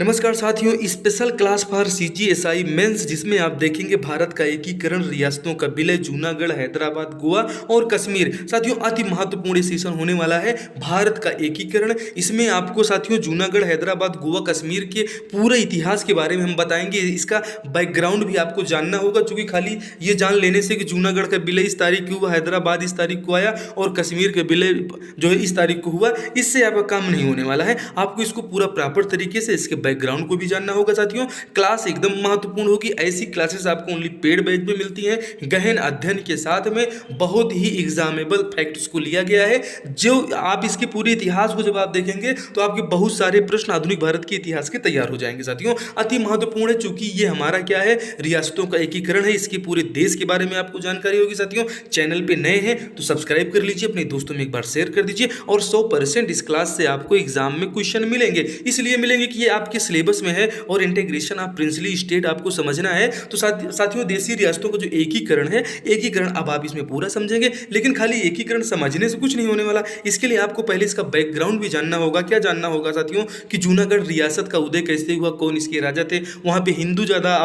नमस्कार साथियों, special class for सीजीएसआई mains जिसमें आप देखेंगे भारत का एकीकरण, रियासतों का विलय, जूनागढ़, हैदराबाद, गोवा और कश्मीर। साथियों अति महत्वपूर्ण सेशन होने वाला है भारत का एकीकरण। इसमें आपको साथियों जूनागढ़, हैदराबाद, गोवा, कश्मीर के पूरे इतिहास के बारे में हम बताएंगे। इसका बैकग्राउंड भी आपको जानना होगा, क्योंकि खाली ये जान लेने से कि जूनागढ़ का विलय इस तारीख को हुआ, हैदराबाद इस तारीख को आया और कश्मीर का विलय जो है इस तारीख को हुआ, इससे आपका काम नहीं होने वाला है। आपको इसको पूरा प्रॉपर तरीके से इसके बैकग्राउंड को भी जानना होगा। साथियों क्लास एकदम महत्वपूर्ण होगी। ऐसी क्लासेस आपको ओनली पेड बैच में मिलती हैं, गहन अध्ययन के साथ में बहुत ही एग्जामेबल फैक्ट्स को लिया गया है। जो आप इसके पूरे इतिहास को जब आप देखेंगे तो आपके बहुत सारे प्रश्न आधुनिक भारत के इतिहास के तैयार हो जाएंगे। साथियों अति महत्वपूर्ण है, चूंकि ये हमारा क्या है, रियासतों का एकीकरण है। इसके पूरे देश के बारे में आपको जानकारी होगी। साथियों चैनल पे नए हैं तो सब्सक्राइब कर लीजिए, अपने दोस्तों में एक बार शेयर कर दीजिए। और 100% इस क्लास से आपको एग्जाम में क्वेश्चन मिलेंगे, इसलिए मिलेंगे कि ये आपके सिलेबस में है और इंटीग्रेशन ऑफ प्रिंसली स्टेट आपको समझना है। तो साथियों देशी रियासतों का जो एकीकरण है, एकीकरण अब आप इसमें पूरा समझेंगे। लेकिन खाली एकीकरण समझने से कुछ नहीं होने वाला, इसके लिए आपको पहले इसका बैकग्राउंड भी जानना होगा। क्या जानना होगा साथियों कि जूनागढ़ रियासत का उदय कैसे हुआ, कौन इसके राजा थे, वहाँ पे हिंदू ज़्यादा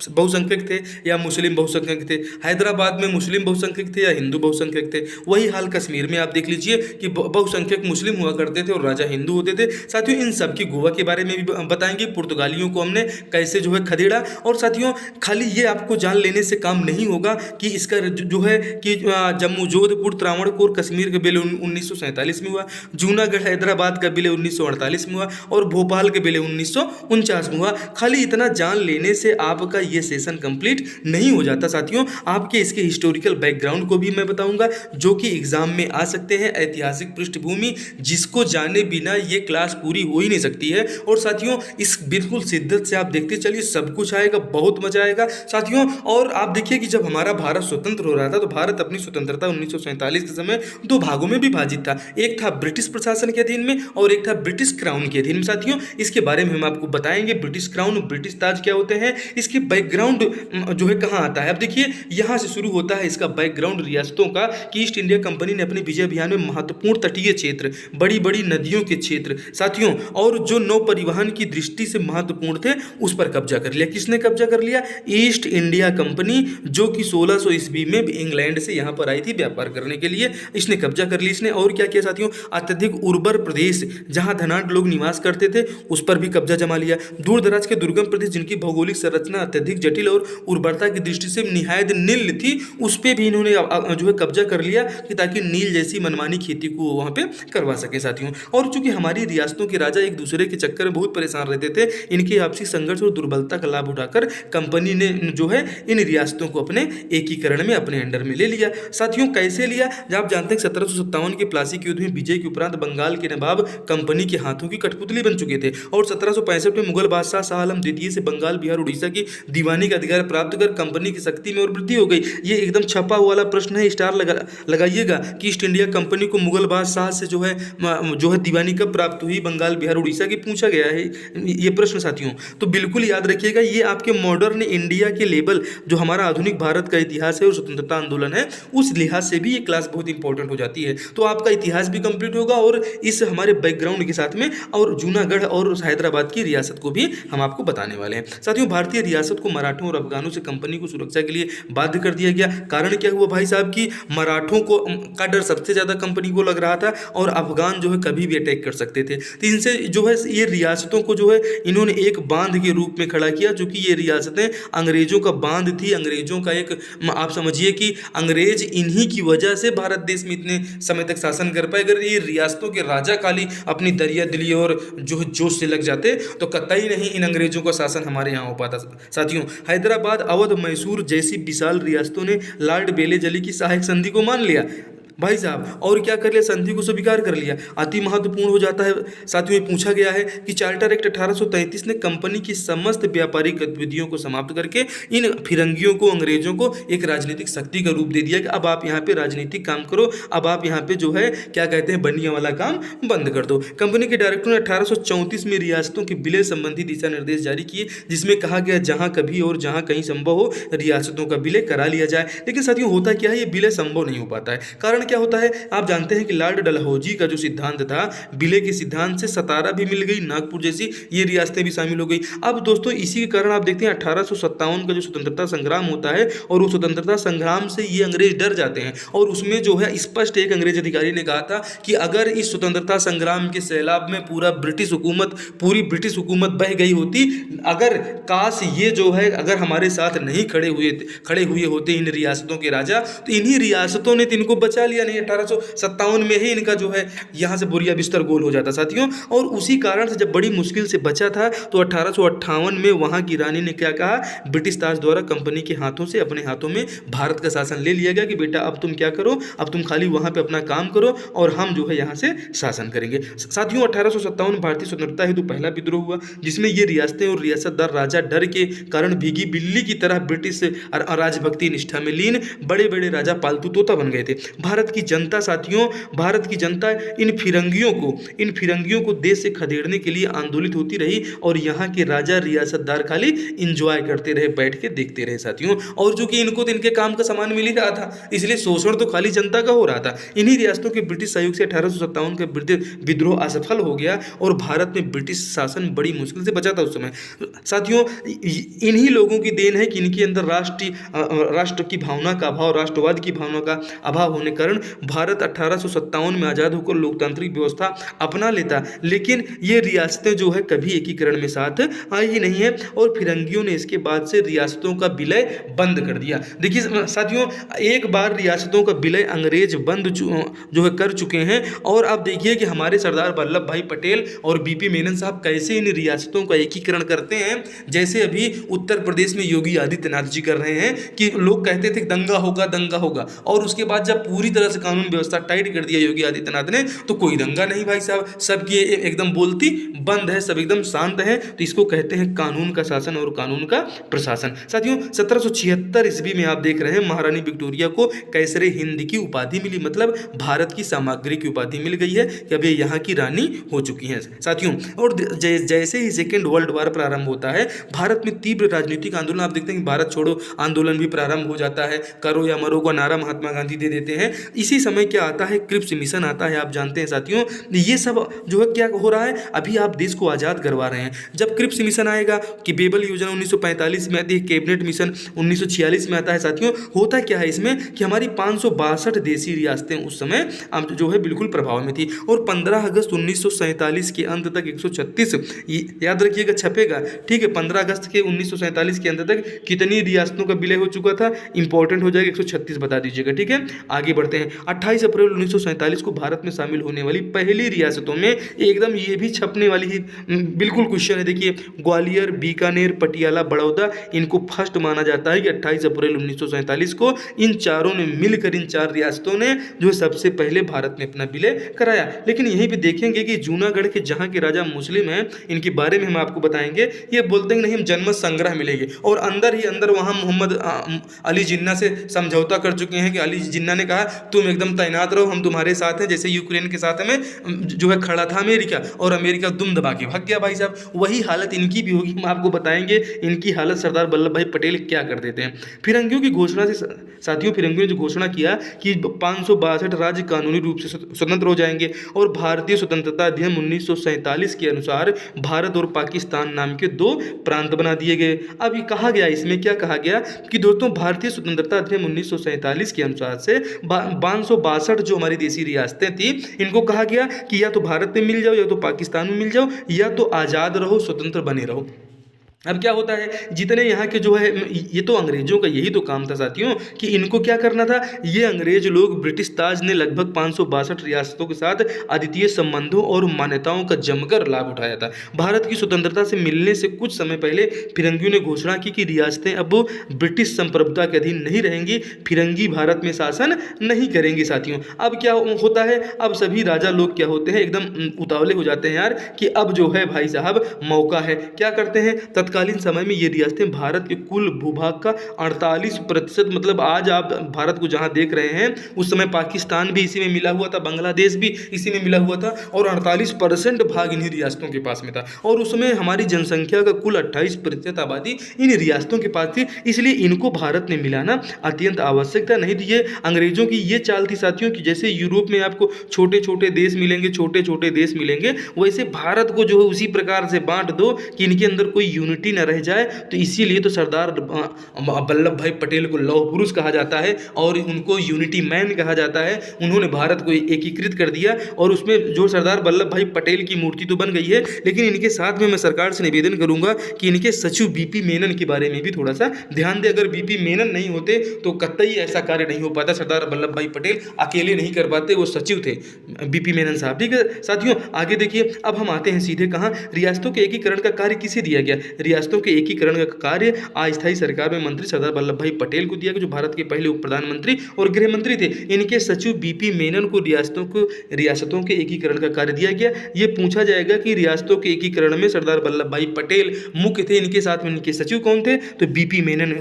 बहुसंख्यक थे या मुस्लिम बहुसंख्यक थे, हैदराबाद में मुस्लिम बहुसंख्यक थे या हिंदू बहुसंख्यक थे। वही हाल कश्मीर में आप देख लीजिए कि बहुसंख्यक मुस्लिम हुआ करते थे और राजा हिंदू होते थे। साथियों इन सब की गोवा के बारे में भी बताएंगे, पुर्तगालियों को हमने कैसे जो है खदेड़ा। और साथियों खाली ये आपको जान लेने से काम नहीं होगा कि इसका जो है कि जम्मू, जोधपुर, त्रावणकोर, कश्मीर का विलय 1947 में हुआ, जूनागढ़, हैदराबाद का विलय 1948 में हुआ और भोपाल के विलय 1949 में हुआ। खाली इतना जान लेने से आपका ये सेशन कंप्लीट नहीं हो जाता। साथियों आपके इसके हिस्टोरिकल बैकग्राउंड को भी मैं बताऊंगा, जो कि एग्जाम में आ सकते हैं। ऐतिहासिक पृष्ठभूमि जिसको जाने बिना ये क्लास पूरी हो ही नहीं सकती है। और साथियों इस बिल्कुल शिद्दत से आप देखते चलिए, सब कुछ आएगा, बहुत मजा आएगा साथियों। और आप देखिए कि जब हमारा भारत स्वतंत्र हो रहा था तो भारत अपनी स्वतंत्रता 1947 के समय दो भागों में विभाजित था। एक था ब्रिटिश प्रशासन के अधीन में और एक था ब्रिटिश क्राउन के अधीन में। साथियों इसके बारे में हम आपको बताएंगे, ब्रिटिश क्राउन, ब्रिटिश ताज क्या होते हैं, इसके बैकग्राउंड जो है कहाँ आता है। अब देखिए यहाँ से शुरू होता है इसका बैकग्राउंड रियासतों का, कि ईस्ट इंडिया कंपनी ने अपने विजय अभियान में महत्वपूर्ण तटीय क्षेत्र, बड़ी बड़ी नदियों के क्षेत्र साथियों, और जो नौ परिवहन की दृष्टि से महत्वपूर्ण थे उस पर कब्जा कर लिया। किसने कब्जा कर लिया? ईस्ट इंडिया कंपनी, जो कि 1600 ईस्वी में इंग्लैंड से यहाँ पर आई थी व्यापार करने के लिए। इसने कब्जा कर लिया इसने। और क्या किया साथियों, अत्यधिक उर्वर प्रदेश जहाँ धनाढ़ लोग निवास करते थे उस पर भी कब्जा जमा लिया। दूर दराज के दुर्गम प्रदेश जिनकी भौगोलिक संरचना अत्यधिक जटिल और उर्वरता की दृष्टि से निहायत नील थी, उस पे भी इन्होंने जो है कब्जा कर लिया, कि ताकि नील जैसी मनमानी खेती को वहाँ पे करवा सके साथियों। और चूंकि हमारी रियासतों के राजा एक दूसरे के चक्कर में बहुत परेशान रहते थे, इनके आपसी संघर्ष और दुर्बलता का लाभ उठाकर कंपनी ने जो है इन रियासतों को अपने एकीकरण में, अपने अंडर में ले लिया। साथियों कैसे लिया? जब आप जानते हैं 1757 के प्लासी के युद्ध में विजय के उपरांत बंगाल के नवाब कंपनी के हाथों की कठपुतली बन चुके थे और 1765 में मुगल बादशाह शाह आलम द्वितीय से बंगाल, बिहार, उड़ीसा की दीवानी का अधिकार प्राप्त कर कंपनी की शक्ति में और वृद्धि हो गई। ये एकदम छपा वाला प्रश्न है, स्टार लगाइएगा कि ईस्ट इंडिया कंपनी को मुगल बादशाह से जो है दीवानी कब प्राप्त हुई, बंगाल, बिहार, उड़ीसा की, पूछा गया है ये प्रश्न साथियों। तो बिल्कुल याद रखिएगा, ये आपके मॉडर्न इंडिया के लेवल, जो हमारा आधुनिक भारत का इतिहास है और स्वतंत्रता आंदोलन है, उस लिहाज से भी ये क्लास बहुत इंपॉर्टेंट हो जाती है। तो आपका इतिहास भी कंप्लीट होगा और इस हमारे बैकग्राउंड के साथ में, और जूनागढ़ और हैदराबाद की रियासत को भी हम आपको बताने वाले हैं। साथियों भारतीय रियासत को मराठों और अफगानों से कंपनी को सुरक्षा के लिए बाध्य कर दिया गया। कारण क्या हुआ भाई साहब, कि मराठों को का डर सबसे ज्यादा कंपनी को लग रहा था और अफगान जो है कभी भी अटैक कर सकते थे। तो इनसे जो है ये रियासतों को जो है इन्होंने एक बांध के रूप में खड़ा किया, जो कि ये रियासतें अंग्रेजों का बांध थी, अंग्रेजों का एक, आप समझिए कि अंग्रेज इन्हीं की वजह से भारत देश में इतने समय तक शासन कर पाए। अगर ये रियासतों के राजा खाली अपनी दरिया दिली और जो है जोश से लग जाते तो कतई नहीं इन अंग्रेजों का शासन हमारे यहाँ हो पाता। साथियों हैदराबाद, अवध, मैसूर जैसी विशाल रियासतों ने लॉर्ड बेले जली की सहायक संधि को मान लिया भाई साहब, और क्या कर लिया, संधि को स्वीकार कर लिया। अति महत्वपूर्ण हो जाता है साथियों, ये पूछा गया है कि चार्टर एक्ट 1833 ने कंपनी की समस्त व्यापारिक गतिविधियों को समाप्त करके इन फिरंगियों को, अंग्रेजों को एक राजनीतिक शक्ति का रूप दे दिया कि अब आप यहाँ पे राजनीतिक काम करो, अब आप यहाँ पे जो है क्या कहते हैं बनिया वाला काम बंद कर दो। कंपनी के डायरेक्टर ने 1834 में रियासतों के विलय संबंधी दिशा निर्देश जारी किए, जिसमें कहा गया जहाँ कभी और जहाँ कहीं संभव हो रियासतों का विलय करा लिया जाए। लेकिन साथियों होता क्या है, ये विलय संभव नहीं हो पाता है। कारण क्या होता है, आप जानते हैं कि लॉर्ड डलहौजी का जो सिद्धांत था, विलय के सिद्धांत से सतारा भी मिल गई, नागपुर जैसी ये रियासतें भी शामिल हो गई। अब दोस्तों इसी के कारण आप देखते हैं 1857 का जो स्वतंत्रता संग्राम होता है, और उस स्वतंत्रता संग्राम से ये अंग्रेज डर जाते हैं, और उसमें जो है स्पष्ट एक अंग्रेज अधिकारी ने कहा था कि अगर इस स्वतंत्रता संग्राम के सैलाब में पूरी ब्रिटिश हुकूमत बह गई होती, अगर काश ये जो है अगर हमारे साथ नहीं खड़े हुए होते इन रियासतों के राजा, तो इन्हीं रियासतों ने तो इनको बचा लिया नहीं, 1857 में ही इनका जो है यहाँ से बोरिया बिस्तर गोल हो जाता साथियों। और उसी कारण से जब बड़ी मुश्किल से बचा था, तो 1858 में वहाँ की रानी ने क्या कहा, ब्रिटिश ताज द्वारा कंपनी के हाथों से अपने हाथों में भारत का शासन ले लिया गया कि बेटा अब तुम क्या करो, अब तुम खाली वहाँ पे अपना काम करो और हम जो है यहाँ से शासन करेंगे। साथियों 1857 भारतीय स्वतंत्रता हेतु पहला विद्रोह हुआ, जिसमें ये रियासतें और रियासतदार राजा डर के कारण भीगी बिल्ली की तरह ब्रिटिश राजभक्ति निष्ठा में लीन बड़े बड़े राजा पालतू तोता बन गए थे। भारत की जनता साथियों, भारत की जनता इन फिरंगियों को देश से खदेड़ने के लिए आंदोलित होती रही, और यहाँ के राजा रियासतदार खाली इंजॉय करते रहे, बैठ के देखते रहे साथियों। और चूंकि इनको तो इनके काम का सामान मिल ही रहा था, इसलिए शोषण तो खाली जनता का हो रहा था। इन्हीं रियासतों के ब्रिटिश सहयोग से 1857 का विद्रोह असफल हो गया, और भारत में ब्रिटिश शासन बड़ी मुश्किल से बचा था उस समय साथियों। इन्हीं लोगों की देन है कि इनके अंदर राष्ट्र की भावना का अभाव, राष्ट्रवाद की भावना का अभाव होने के कारण भारत 1857 में आज़ाद होकर लोकतांत्रिक व्यवस्था अपना लेता, लेकिन ये रियासतें जो है कभी एकीकरण में साथ आई ही नहीं है, और फिरंगियों ने इसके बाद से रियासतों का विलय बंद कर दिया। देखिए साथियों, एक बार रियासतों का विलय अंग्रेज बंद जो है कर चुके हैं, और आप देखिए कि हमारे सरदार वल्लभ भाई पटेल और बीपी मेनन साहब कैसे इन रियासतों का एकीकरण करते हैं, जैसे अभी उत्तर प्रदेश में योगी आदित्यनाथ जी कर रहे हैं कि लोग कहते थे दंगा होगा, और उसके बाद जब पूरी तरह से कानून व्यवस्था टाइट कर दिया योगी आदित्यनाथ ने, तो कोई दंगा नहीं भाई साहब, सबकी एकदम बोलती बंद है, सब एकदम शांत है। तो इसको कहते हैं कानून का शासन और कानून का प्रशासन। साथियों 1776 ईस्वी में आप देख रहे हैं महारानी विक्टोरिया को कैसरे हिंद की उपाधि मिली, मतलब भारत की सामग्री की उपाधि मिल गई है कि अब ये यहाँ की रानी हो चुकी हैं साथियों। और जैसे ही सेकेंड वर्ल्ड वॉर प्रारंभ होता है, भारत में तीव्र राजनीतिक आंदोलन, आप देखते हैं कि भारत छोड़ो आंदोलन भी प्रारंभ हो जाता है, करो या मरो का नारा महात्मा गांधी दे देते हैं। इसी समय क्या आता है, क्रिप्स मिशन आता है, आप जानते हैं साथियों। ये सब जो है क्या हो रहा है, अभी आप देश को आज़ाद करवा रहे हैं। जब क्रिप्स मिशन आएगा कि बेबल योजना 1945 में आती है, कैबिनेट मिशन 1946 में आता है साथियों। होता क्या है इसमें कि हमारी 562 देशी रियासतें उस समय जो है बिल्कुल प्रभाव में थी, और 15 अगस्त 1947 के अंत तक 136, याद रखिएगा छपेगा, ठीक है, 15 अगस्त के 1947 के अंत तक कितनी रियासतों का विलय हो चुका था, इंपॉर्टेंट हो जाएगा, 136 बता दीजिएगा, ठीक है। आगे बढ़ते हैं। 28 अप्रैल 1947 को भारत में शामिल होने वाली पहली रियासतों में एकदम ये भी छपने वाली ही बिल्कुल क्वेश्चन है। देखिए ग्वालियर, बीकानेर, पटियाला, बड़ौदा, इनको फर्स्ट माना जाता है कि 28 अप्रैल 1947 को इन चारों ने मिलकर, इन चार रियासतों ने जो सबसे पहले भारत में अपना विलय कराया। लेकिन यहीं पे देखेंगे कि जूनागढ़ के जहाँ के राजा मुस्लिम हैं, इनके बारे में हम आपको बताएंगे। ये बोलते हैं नहीं हम जनमत संग्रह मिलेंगे, और अंदर ही अंदर वहाँ मोहम्मद अली जिन्ना से समझौता कर चुके हैं कि अली जिन्ना ने कहा तुम एकदम तैनात रहो, हम तुम्हारे साथ हैं, जैसे यूक्रेन के साथ में जो है खड़ा था अमेरिका, और अमेरिका दुम दबा के भाग गया भाई साहब। वही हालत इनकी भी होगी, हम आपको बताएंगे इनकी हालत सरदार वल्लभ भाई पटेल क्या कर देते हैं। फिरंगियों की घोषणा से साथियों, फिरंगियों ने जो घोषणा किया कि 562 राज्य कानूनी रूप से स्वतंत्र हो जाएंगे, और भारतीय स्वतंत्रता अधिनियम 1947 के अनुसार भारत और पाकिस्तान नाम के दो प्रांत बना दिए गए। अब ये कहा गया, इसमें क्या कहा गया कि दोस्तों भारतीय स्वतंत्रता अधिनियम 1947 के अनुसार से 562 जो हमारी देशी रियासतें थी, इनको कहा गया कि या तो भारत में मिल जाओ, या तो पाकिस्तान में मिल जाओ, या तो आज़ाद रहो, स्वतंत्र बने रहो। अब क्या होता है, जितने यहाँ के जो है, ये तो अंग्रेजों का यही तो काम था साथियों कि इनको क्या करना था। ये अंग्रेज लोग, ब्रिटिश ताज ने लगभग 562 रियासतों के साथ अद्वितीय संबंधों और मान्यताओं का जमकर लाभ उठाया था। भारत की स्वतंत्रता से मिलने से कुछ समय पहले फिरंगियों ने घोषणा की कि रियासतें अब ब्रिटिश संप्रभुता के अधीन नहीं रहेंगी, फिरंगी भारत में शासन नहीं करेंगे साथियों। अब क्या होता है, अब सभी राजा लोग क्या होते हैं, एकदम उतावले हो जाते हैं यार कि अब जो है भाई साहब मौका है। क्या करते हैं, तत्काल तत्कालीन समय में ये रियासतें भारत के कुल भूभाग का 48%, मतलब आज आप भारत को जहाँ देख रहे हैं उस समय पाकिस्तान भी इसी में मिला हुआ था, बांग्लादेश भी इसी में मिला हुआ था, और 48% भाग इन्हीं रियासतों के पास में था। और उसमें हमारी जनसंख्या का कुल 28% आबादी इन रियासतों के पास थी, इसलिए इनको भारत ने मिलाना अत्यंत आवश्यक था। नहीं तो ये अंग्रेजों की ये चाल थी साथियों कि जैसे यूरोप में आपको छोटे छोटे देश मिलेंगे, छोटे छोटे देश मिलेंगे, वैसे भारत को जो है उसी प्रकार से बांट दो कि इनके अंदर कोई यूनिटी न रह जाए। तो इसीलिए तो सरदार वल्लभ भाई पटेल को लौह पुरुष कहा जाता है और उनको यूनिटी मैन कहा जाता है। उन्होंने भारत को एकीकृत कर दिया और उसमें जो सरदार वल्लभ भाई पटेल की मूर्ति तो बन गई है, लेकिन इनके साथ में मैं सरकार से निवेदन करूंगा कि इनके सचिव बीपी मेनन के बारे में भी थोड़ा सा ध्यान दे। अगर बीपी मेनन नहीं होते तो कतई ऐसा कार्य नहीं हो पाता, सरदार वल्लभ भाई पटेल अकेले नहीं कर पाते, वो सचिव थे बीपी मेनन साहब। ठीक है साथियों, आगे देखिए, अब हम आते हैं सीधे कहाँ, रियासतों के एकीकरण का कार्य किसे दिया गया। रियासतों के एकीकरण का कार्य अस्थायी सरकार में मंत्री सरदार वल्लभ भाई पटेल को दिया गया, जो भारत के पहले उप प्रधानमंत्री और गृह मंत्री थे। इनके सचिव बीपी मेनन को रियासतों के एकीकरण का कार्य दिया गया। ये पूछा जाएगा कि रियासतों के एकीकरण में सरदार वल्लभ भाई पटेल मुख्य थे, इनके साथ में इनके सचिव कौन थे, तो बीपी मेनन।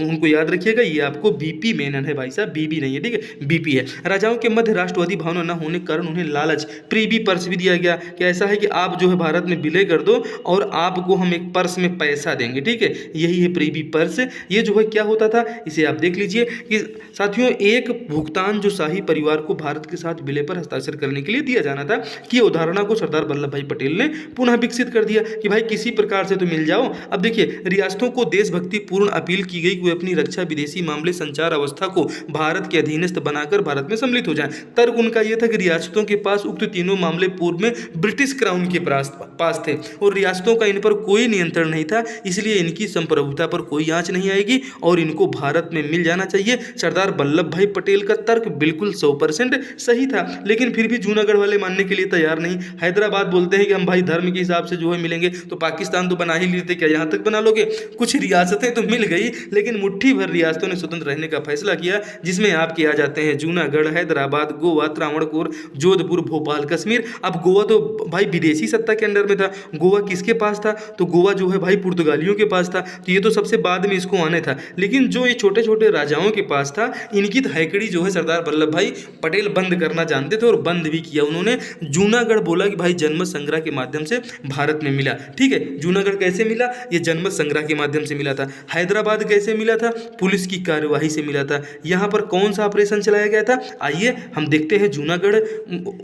उनको याद रखिएगा, ये आपको बीपी मेनन है भाई साहब, बीबी नहीं है, ठीक है, बीपी है। राजाओं के मध्य राष्ट्रवादी भावना न होने के कारण उन्हें लालच प्रीबी पर्स भी दिया गया कि ऐसा है कि आप जो है भारत में विलय कर दो और आपको हम एक पर्स में पैसा देंगे, ठीक है, यही है प्रीबी पर्स। ये जो है क्या होता था, इसे आप देख लीजिए कि साथियों एक भुगतान जो शाही परिवार को भारत के साथ विलय पर हस्ताक्षर करने के लिए दिया जाना था, कि अवधारणा को सरदार वल्लभ भाई पटेल ने पुनः विकसित कर दिया कि भाई किसी प्रकार से तो मिल जाओ। अब देखिए, रियासतों को देशभक्ति पूर्ण अपील की गई कि वे अपनी रक्षा, विदेशी मामले, संचार अवस्था को भारत के अधीनस्थ बनाकर भारत में सम्मिलित हो जाएं। तर्क उनका यह था कि रियासतों के पास उक्त तीनों मामले पूर्व में ब्रिटिश क्राउन के पास थे और रियासतों का इन पर कोई नियंत्रण नहीं था, इसलिए इनकी संप्रभुता पर कोई आंच नहीं आएगी और इनको भारत में मिल जाना चाहिए। सरदार वल्लभ भाई पटेल का तर्क बिल्कुल 100% सही था, लेकिन फिर भी जूनागढ़ वाले मानने के लिए तैयार नहीं। हैदराबाद बोलते हैं कि हम भाई धर्म के हिसाब से जो है मिलेंगे, तो पाकिस्तान तो बना ही लेते, क्या यहाँ तक बना लोगे। कुछ रियासतें तो मिल गई, लेकिन मुट्ठी भर रियासतों ने स्वतंत्र रहने का फैसला किया, जिसमें आपके आ जाते हैं जूनागढ़, हैदराबाद, गोवा, त्रावणकोर, जोधपुर, भोपाल, कश्मीर। अब गोवा तो भाई विदेशी सत्ता के अंडर में था। गोवा किसके पास था, तो गोवा जो है भाई पुर्तगालियों के पास था, तो ये तो सबसे बाद में इसको आने था। लेकिन जो ये छोटे छोटे राजाओं के पास था, इनकी तो हैकड़ी जो है सरदार वल्लभ भाई पटेल बंद करना जानते थे और बंद भी किया उन्होंने। जूनागढ़ बोला कि भाई जनमत संग्रह के माध्यम से भारत में मिला, ठीक है। जूनागढ़ कैसे मिला, ये जनमत संग्रह के माध्यम से मिला था। हैदराबाद कैसे मिला था, पुलिस की कार्यवाही से मिला था। यहाँ पर कौन सा ऑपरेशन चलाया गया था, आइए हम देखते हैं। जूनागढ़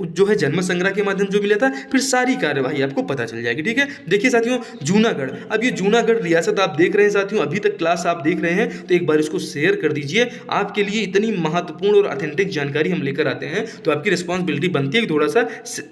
जो है जनमत संग्रह के माध्यम जो मिला था, फिर सारी कार्यवाही आपको पता चल जाएगी, ठीक है। देखिए साथियों, जूनागढ़, अब ये जूनागढ़ रियासत आप देख रहे हैं साथियों, अभी तक क्लास आप देख रहे हैं तो एक बार इसको शेयर कर दीजिए। आपके लिए इतनी महत्वपूर्ण और ऑथेंटिक जानकारी हम लेकर आते हैं, तो आपकी रिस्पॉन्सिबिलिटी बनती है कि थोड़ा सा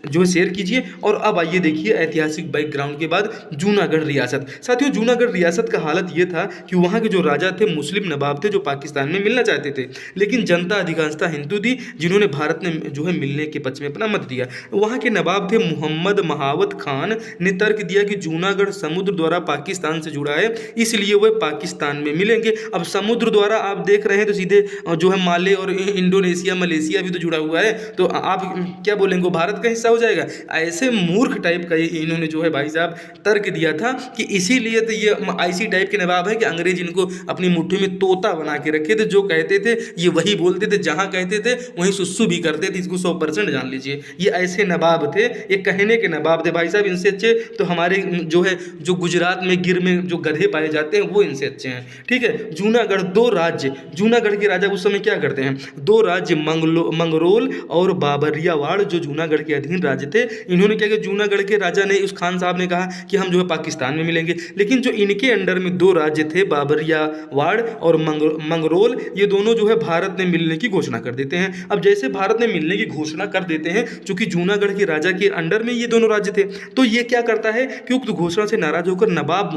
जो है शेयर कीजिए। और अब आइए देखिए ऐतिहासिक बैकग्राउंड के बाद जूनागढ़ रियासत। साथियों, जूनागढ़ रियासत का हालत ये था कि वहाँ के जो राजा थे मुस्लिम नवाब थे, जो पाकिस्तान में मिलना चाहते थे, लेकिन जनता अधिकांशतः हिंदू थी, जिन्होंने भारत ने जो है मिलने के पक्ष में अपना मत दिया। वहाँ के नवाब थे मोहम्मद महावत खान ने तर्क दिया कि जूनागढ़ समुद्र द्वारा पाकिस्तान से जुड़ा है, इसलिए वह पाकिस्तान में मिलेंगे। अब समुद्र द्वारा आप देख रहे हैं तो सीधे जो है माले और इंडोनेशिया, मलेशिया भी तो जुड़ा हुआ है, तो आप क्या बोलेंगे, भारत का हिस्सा हो जाएगा। ऐसे मूर्ख टाइप का इन्होंने जो है भाई साहब तर्क दिया था कि इसीलिए तो ये ऐसी टाइप के नवाब है कि अंग्रेज इनको अपनी मुट्ठी में तोता बना के रखे थे। जो कहते थे ये वही बोलते थे, जहाँ कहते थे वहीं सुस्सू भी करते थे। इसको 100% जान लीजिए, ये ऐसे नवाब थे, ये कहने के नवाब थे भाई साहब। इनसे अच्छे तो हमारे जो है जो गुजरात में गिर में जो गधे पाए जाते हैं वो इनसे अच्छे हैं, ठीक है। जूनागढ़ दो राज्य, जूनागढ़ के राजा उस समय क्या करते हैं, दो राज्य मंगरोल और बाबरियावाड़ जो जूनागढ़ के अधीन राज्य थे, इन्होंने क्या किया, जूनागढ़ के राजा ने, उस खान साहब ने कहा कि हम जो है पाकिस्तान में मिलेंगे। लेकिन जो इनके अंडर में दो राज्य थे, बाबरियावाड़ और मंगरोल, ये दोनों जो है भारत ने मिलने की घोषणा कर देते हैं। अब जैसे भारत ने मिलने की घोषणा कर देते हैं, चूंकि जूनागढ़ के राजा के अंडर में ये दोनों राज्य थे, तो ये क्या करता है कि उक्त घोषणा से नाराज होकर नवाब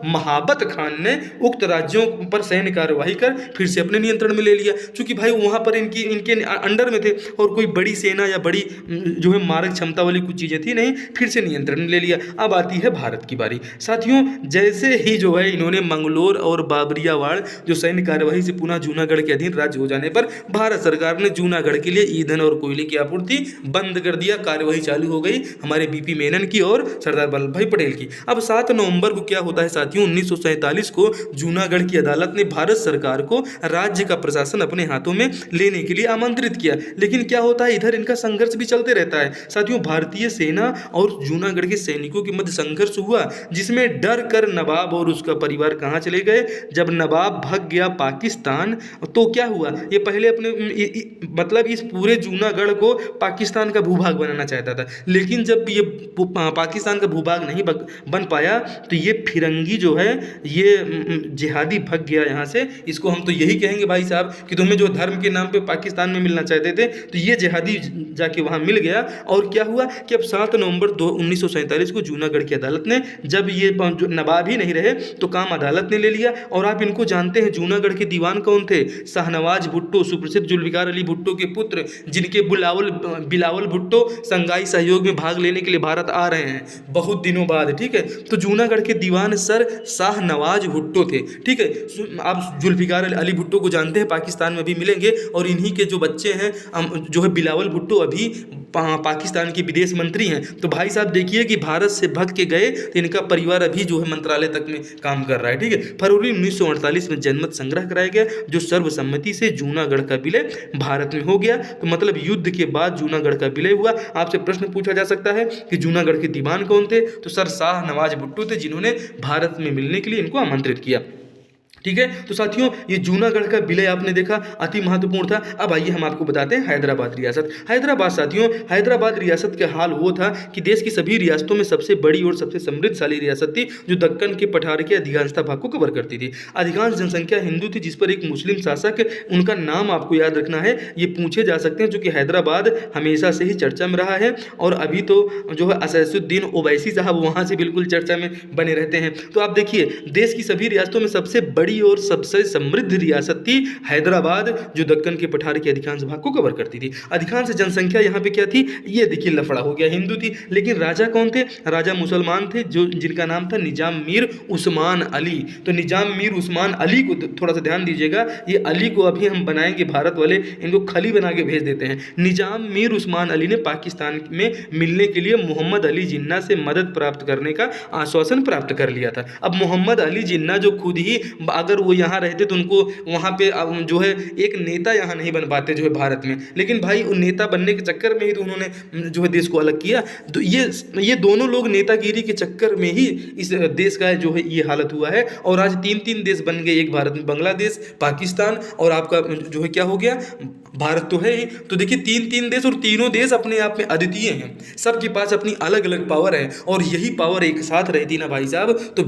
महाबत खान ने उक्त राज्यों पर सैन्य कार्यवाही कर फिर से अपने नियंत्रण में ले लिया। चूंकि भाई वहां पर इनके अंडर में थे और कोई बड़ी सेना या बड़ी जो है मारक क्षमता वाली कुछ चीजें थी नहीं, फिर से नियंत्रण में ले लिया। अब आती है भारत की बारी। साथियों, जैसे ही जो है इन्होंने मंगलोर और बाबरियावाड़ जो सैन्य कार्यवाही से पुनः जूनागढ़ के अधीन राज्य हो जाने पर भारत सरकार ने जूनागढ़ के लिए ईंधन और कोयले की आपूर्ति बंद कर दिया। कार्यवाही चालू हो गई हमारे बीपी मेनन की और सरदार वल्लभ भाई पटेल की। अब 7 नवंबर को क्या होता है साथियों, 1947 को जूनागढ़ की अदालत ने भारत सरकार को राज्य का प्रशासन अपने हाथों में लेने के लिए आमंत्रित किया। लेकिन क्या होता है, इधर इनका संघर्ष भी चलते रहता है साथियों। भारतीय सेना और जूनागढ़ के सैनिकों के मध्य संघर्ष हुआ, जिसमें डर कर नवाब और उसका परिवार कहाँ चले गए। जब नवाब भाग गया पाकिस्तान, तो क्या हुआ, ये पहले अपने मतलब इस पूरे जूनागढ़ को पाकिस्तान का भूभाग बनाना चाहता था, लेकिन जब ये पाकिस्तान का भूभाग नहीं बन पाया, तो ये फिरंगी जो है, ये जिहादी भग गया यहाँ से। इसको हम तो यही कहेंगे भाई साहब कि तुम्हें जो धर्म के नाम पे पाकिस्तान में मिलना चाहते थे, तो ये जिहादी जाके वहाँ मिल गया। और क्या हुआ कि अब 7 नवंबर 1947 को जूनागढ़ की अदालत ने, जब ये नवाब ही नहीं रहे, तो काम अदालत ने ले लिया। और आप इनको जानते हैं, जूनागढ़ के दीवान कौन थे, शाहनवाज भुट्टो, सुप्रसिद्ध जुल्फिकार अली भुट्टो के पुत्र, जिनके बिलावल भुट्टो संघाई सहयोग में भाग लेने के लिए भारत आ रहे हैं बहुत दिनों बाद। ठीक है, तो जूनागढ़ के दीवान सर शाहनवाज भुट्टो थे। ठीक है, आप जुल्फिकार अली भुट्टो को जानते हैं, पाकिस्तान में भी मिलेंगे। और इन्हीं के जो बच्चे हैं जो है बिलावल भुट्टो, अभी पाकिस्तान के विदेश मंत्री हैं। तो भाई साहब देखिए कि भारत से भग के गए, तो इनका परिवार अभी जो है मंत्रालय तक में काम कर रहा है। ठीक है, फरवरी 1948 में जनमत संग्रह कराया गया, जो सर्वसम्मति से जूनागढ़ का विलय भारत में हो गया। तो मतलब युद्ध के बाद जूनागढ़ का विलय हुआ। आपसे प्रश्न पूछा जा सकता है कि जूनागढ़ के दीवान कौन थे, तो सर शाहनवाज भुट्टो थे, जिन्होंने भारत में मिलने के लिए इनको आमंत्रित किया। ठीक है, तो साथियों ये जूनागढ़ का विलय आपने देखा अति महत्वपूर्ण था। अब आइए हम आपको बताते हैं हैदराबाद रियासत। हैदराबाद साथियों, हैदराबाद रियासत का हाल वो था कि देश की सभी रियासतों में सबसे बड़ी और सबसे समृद्धशाली रियासत थी, जो दक्कन के पठार के अधिकांशता भाग को कवर करती थी। अधिकांश जनसंख्या हिंदू थी, जिस पर एक मुस्लिम शासक, उनका नाम आपको याद रखना है, ये पूछे जा सकते हैं, जो कि हैदराबाद हमेशा से ही चर्चा में रहा है। और अभी तो जो है असदुद्दीन ओवैसी साहब वहाँ से बिल्कुल चर्चा में बने रहते हैं। तो आप देखिए, देश की सभी रियासतों में सबसे बड़ी और सबसे समृद्ध रियासत थी हैदराबाद, जो दक्कन के पठार के अधिकांश भाग को कवर करती थी। अधिकांश जनसंख्या यहाँ पे क्या थी, ये देखिए लफड़ा हो गया, हिंदू थी। लेकिन राजा कौन थे, राजा मुसलमान थे, जो जिनका नाम था निजाम मीर उस्मान अली। तो निजाम मीर उस्मान अली को थोड़ा सा ध्यान दीजिएगा, ये अली को अभी हम बनाएंगे भारत वाले, इनको खली बना के भेज देते हैं। निजाम मीर उस्मान अली ने पाकिस्तान में मिलने के लिए मोहम्मद अली जिन्ना से मदद प्राप्त करने का आश्वासन प्राप्त कर लिया था। अब मोहम्मद अली जिन्ना जो खुद ही, अगर वो यहाँ रहते तो उनको वहाँ पे जो है एक नेता यहाँ नहीं बन पाते जो है भारत में, लेकिन भाई उन नेता बनने के चक्कर में ही तो उन्होंने जो है देश को अलग किया। तो ये दोनों लोग नेतागिरी के चक्कर में ही इस देश का जो है ये हालत हुआ है। और आज 3 देश बन गए, एक भारत में बांग्लादेश, पाकिस्तान और आपका जो है क्या हो गया, भारत तो है ही। तो देखिए 3 देश, और तीनों देश अपने आप में अद्वितीय हैं, सबके पास अपनी अलग अलग पावर है। और यही पावर एक साथ रहती ना भाई साहब, तो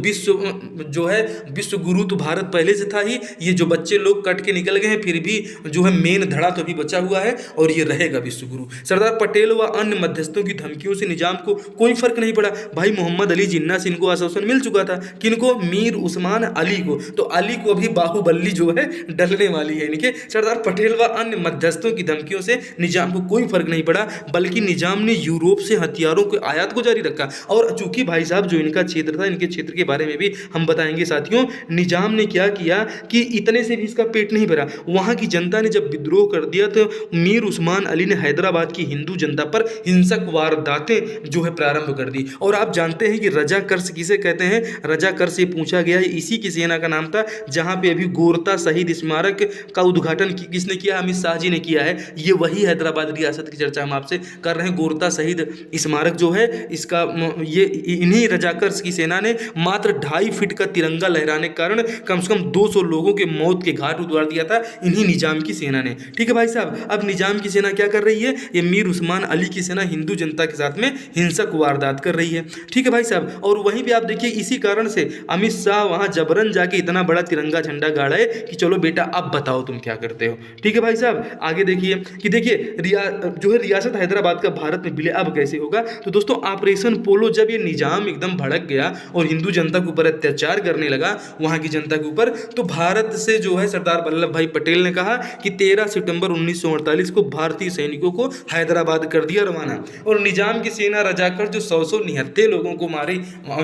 विश्व गुरु तो भारत पहले से था ही। ये जो बच्चे लोग कट के निकल गए हैं, फिर भी जो है मेन धड़ा तो अभी बचा हुआ है, और ये रहेगा विश्व गुरु। सरदार पटेल व अन्य मध्यस्थों की धमकियों से निजाम को कोई फर्क नहीं पड़ा। भाई मोहम्मद अली जिन्ना से इनको आश्वासन मिल चुका था, किनको, मीर उस्मान अली को। तो अली को अभी बाहुबली जो है डलने वाली है इनके। सरदार पटेल व अन्य मध्यस्थों की धमकियों से निजाम को कोई फर्क नहीं पड़ा, बल्कि निजाम ने यूरोप से हथियारों के आयात को जारी रखा। और चूंकि भाई साहब जो इनका क्षेत्र था, इनके क्षेत्र के बारे में भी हम बताएंगे साथियों, निजाम ने क्या किया कि इतने से भी इसका पेट नहीं भरा। वहाँ की जनता ने जब विद्रोह कर दिया, तो मीर उस्मान अली ने हैदराबाद की हिंदू जनता पर हिंसक वारदातें जो है प्रारंभ कर दी। और आप जानते हैं कि रजाकर्स किसे कहते हैं, रजाकर्स ये पूछा गया है, इसी की सेना का नाम था, जहाँ पे अभी गोरता शहीद स्मारक का उद्घाटन किसने किया, अमित शाह जी ने किया है। ये वही हैदराबाद रियासत की चर्चा हम आपसे कर रहे हैं। गोरता शहीद स्मारक जो है, इसका ये इन्हीं रजाकर्स की सेना ने मात्र 2.5 फीट का तिरंगा लहराने के कारण कम से कम 200 लोगों के मौत के घाट उतार दिया था, इन्हीं निजाम की सेना ने। ठीक है भाई साहब, अब निजाम की सेना क्या कर रही है, ये मीर उस्मान अली की सेना हिंदू जनता के साथ में हिंसक वारदात कर रही है। ठीक है भाई साहब, और वहीं पे आप देखिए इसी कारण से अमित शाह वहां जबरन जाके इतना बड़ा तिरंगा झंडा गाड़े कि चलो बेटा अब बताओ तुम क्या करते हो। ठीक है भाई साहब, आगे देखिए कि देखिए जो है रियासत हैदराबाद का भारत में विलय अब कैसे होगा। तो दोस्तों ऑपरेशन पोलो, जब ये निजाम एकदम भड़क गया और हिंदू जनता के ऊपर अत्याचार करने लगा, वहां की जनता के ऊपर, तो भारत से जो है सरदार वल्लभ भाई पटेल ने कहा कि 13 सितंबर 1948 को भारतीय सैनिकों को हैदराबाद कर दिया रवाना। और निजाम की सेना रजाकर जो 100 निहत्थे लोगों को मारी,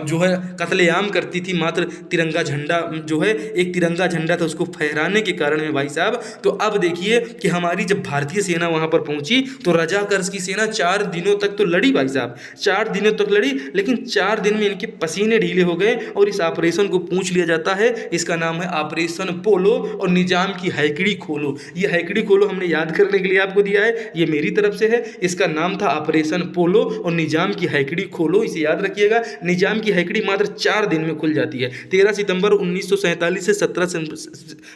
जो है कत्लेआम करती थी, मात्र तिरंगा झंडा जो है, एक तिरंगा झंडा था, उसको फहराने के कारण में भाई साहब। तो अब देखिए कि हमारी जब भारतीय सेना वहाँ पर पहुँची तो रजाकर्स की सेना 4 दिनों तक तो लड़ी भाई साहब, 4 दिनों तक लड़ी, लेकिन 4 दिन में इनके पसीने ढीले हो गए और इस ऑपरेशन को पूछ लिया जाता है। इसका नाम है ऑपरेशन पोलो और निजाम की हैकड़ी खोलो। ये हैकड़ी खोलो हमने याद करने के लिए आपको दिया है, ये मेरी तरफ से है। इसका नाम था ऑपरेशन पोलो और निजाम की हैकड़ी खोलो, इसे याद रखिएगा। निजाम की हैकड़ी मात्र 4 दिन में खुल जाती है, 13 सितंबर 1947 से 17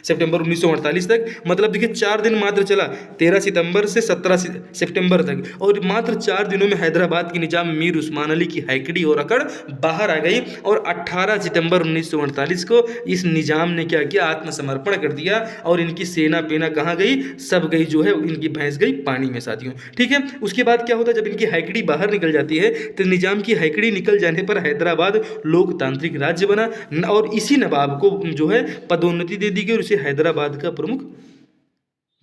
सितंबर 1948 तक। मतलब देखिए 4 दिन मात्र चला, 13 सितंबर से 17 सितंबर तक, और मात्र 4 दिनों में हैदराबाद की निजाम मीर उस्मान अली की हैकड़ी और अकड़ बाहर आ गई। और 18 सितंबर 1948 को इस निजाम ने क्या किया, आत्मसमर्पण कर दिया और इनकी सेना पेना कहाँ गई, सब गई जो है इनकी भैंस गई पानी में साथियों। ठीक है, उसके बाद क्या होता है, जब इनकी हैकड़ी बाहर निकल जाती है तो निजाम की हैकड़ी निकल जाने पर हैदराबाद लोकतांत्रिक राज्य बना और इसी नवाब को जो है पदोन्नति दे दी गई और इसे हैदराबाद का प्रमुख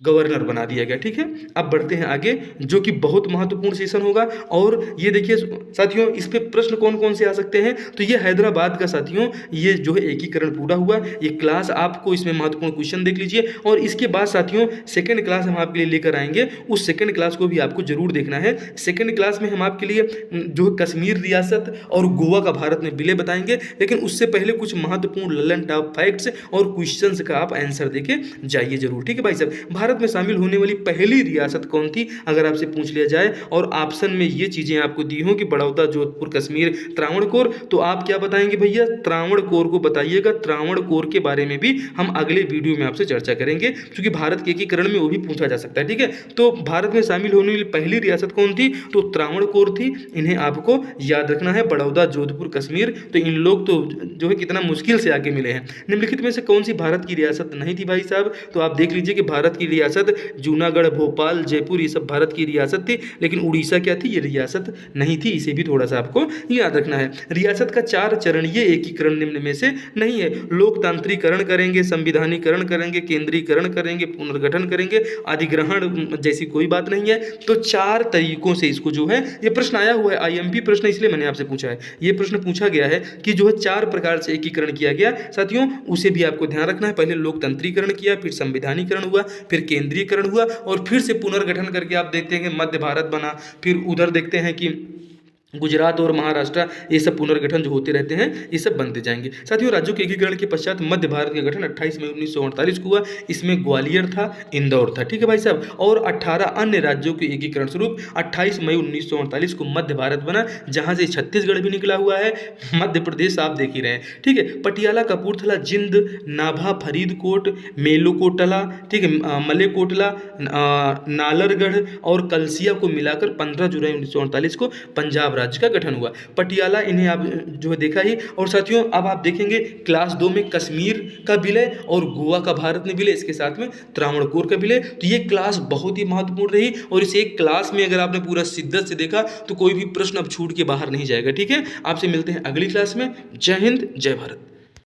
गवर्नर बना दिया गया। ठीक है, अब बढ़ते हैं आगे, जो कि बहुत महत्वपूर्ण सेशन होगा। और ये देखिए साथियों, इस पे प्रश्न कौन कौन से आ सकते हैं, तो ये हैदराबाद का साथियों ये जो है एकीकरण पूरा हुआ। ये क्लास आपको इसमें महत्वपूर्ण क्वेश्चन देख लीजिए। और इसके बाद साथियों सेकंड क्लास हम आपके लिए लेकर आएंगे, उस सेकंड क्लास को भी आपको जरूर देखना है। सेकंड क्लास में हम आपके लिए जो है कश्मीर रियासत और गोवा का भारत में विलय बताएंगे, लेकिन उससे पहले कुछ महत्वपूर्ण ललन टॉप फैक्ट्स और क्वेश्चंस का आप आंसर देके जाइए जरूर। ठीक है भाई साहब, भारत में शामिल होने वाली पहली रियासत कौन थी अगर आपसे पूछ लिया जाए, और ऑप्शन में ये चीजें आपको दी हो कि बड़ौदा, जोधपुर, कश्मीर, त्रावणकोर, तो आप क्या बताएंगे भैया, त्रावणकोर को बताइएगा। त्रावणकोर के बारे में भी हम अगले वीडियो में आपसे चर्चा करेंगे, क्योंकि भारत के एकीकरण में वो भी पूछा जा सकता है। ठीक है, तो भारत में शामिल होने वाली पहली रियासत कौन थी, तो त्रावणकोर थी। इन्हें आपको याद रखना है, बड़ौदा, जोधपुर, कश्मीर, तो इन लोग तो जो है कितना मुश्किल से आगे मिले हैं। निम्नलिखित में से कौन सी भारत की रियासत नहीं थी भाई साहब, तो आप देख लीजिए कि भारत की रियासत जूनागढ़, भोपाल, जयपुर, ये सब भारत की रियासत थी, लेकिन उड़ीसा क्या थी, ये रियासत नहीं थी। इसे भी थोड़ा सा आपको याद रखना है। रियासत का 4 चरण, ये एकीकरण निम्न में से नहीं है। लोकतांत्रिकरण करेंगे, संविधानीकरण करेंगे, केंद्रीकरण करेंगे, पुनर्गठन करेंगे, अधिग्रहण जैसी कोई बात नहीं है। तो 4 तरीकों से इसको जो है, ये प्रश्न आया हुआ है, आईएमपी प्रश्न, इसलिए मैंने आपसे पूछा है। ये प्रश्न पूछा गया है कि जो है 4 प्रकार से एकीकरण किया गया साथियों, उसे भी आपको ध्यान रखना है। पहले लोकतंत्रीकरण किया, फिर संविधानीकरण हुआ, फिर केंद्रीकरण हुआ, और फिर से पुनर्गठन करके आप देखते हैं कि मध्य भारत बना। फिर उधर देखते हैं कि गुजरात और महाराष्ट्र, ये सब पुनर्गठन जो होते रहते हैं, ये सब बनते जाएंगे साथियों। राज्यों के एकीकरण के पश्चात मध्य भारत का गठन 28 मई 1948 को हुआ। इसमें ग्वालियर था, इंदौर था। ठीक है भाई साहब, और 18 अन्य राज्यों के एकीकरण स्वरूप 28 मई 1948 को मध्य भारत बना, जहां से छत्तीसगढ़ भी निकला हुआ है, मध्य प्रदेश आप देख ही रहे हैं। ठीक है, पटियाला, कपूरथला, जिंद, नाभा, फरीदकोट, मेलुकोटला, ठीक है, मलेकोटला, नालरगढ़ और कलसिया को मिलाकर 15 जुलाई 1948 को पंजाब राज्य का गठन हुआ। पटियाला, इन्हें आप जो है देखा ही। और साथियों अब आप देखेंगे क्लास 2 में कश्मीर का विलय और गोवा का भारत में विलय, इसके साथ में त्रावणकोर का विलय। तो ये क्लास बहुत ही महत्वपूर्ण रही, और इस एक क्लास में अगर आपने पूरा शिद्दत से देखा तो कोई भी प्रश्न अब छूट के बाहर नहीं जाएगा। ठीक है, आपसे मिलते हैं अगली क्लास में। जय हिंद, जय भारत।